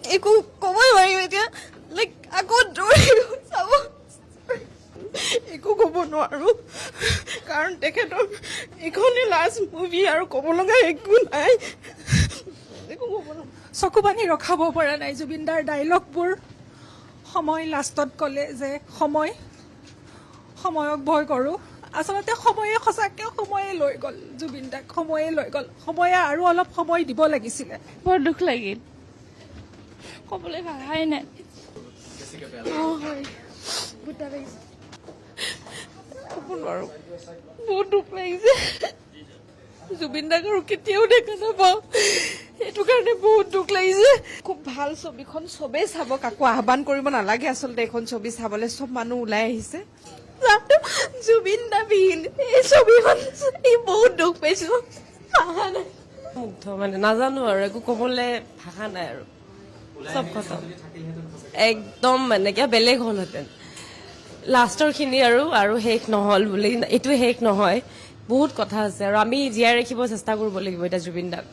একো ক'বই নোৱাৰিম এতিয়া লাইক আকৌ দৌৰি চাব একো ক'ব নোৱাৰো কাৰণ তেখেতৰ এইখনেই লাষ্ট মুভি আৰু ক'ব লগা একো নাই একো ক'ব নোৱাৰো চকু পানী ৰখাব পৰা নাই জুবিন দাৰ ডাইলগবোৰ সময় লাষ্টত ক'লে যে সময়ক ভয় কৰোঁ আচলতে সময়ে সঁচাকৈ সময়ে লৈ গ'ল জুবিন দাক সময়ে লৈ গ'ল সময়ে আৰু অলপ সময় দিব লাগিছিলে বৰ দুখ লাগিল ক'বলৈ ভাষাই নাই হয় গোটা লাগিছে ক'ব নোৱাৰো বহুত দুখ লাগিছে জুবিন দাক আৰু কেতিয়াও দেখা নাপাওঁ সেইটো কাৰণে বহুত দুখ লাগিছে খুব ভাল ছবিখন চবেই চাব কাকো আহ্বান কৰিব নালাগে আচলতে এইখন ছবি চাবলৈ চব মানুহ ওলাই আহিছে জুবিন দা বিহীন এই ছবিখন বহুত দুখ পাইছো মুগ্ধ মানে নাজানো আৰু একো ক'বলৈ ভাষা নাই আৰু চব কথা একদম মানে কিবা বেলেগ হ'লহেঁতেন লাষ্টৰ খিনি আৰু শেষ নহ'ল বুলি এইটো শেষ নহয় বহুত কথা আছে আৰু আমি জীয়াই ৰাখিব চেষ্টা কৰিব লাগিব এতিয়া জুবিন দাক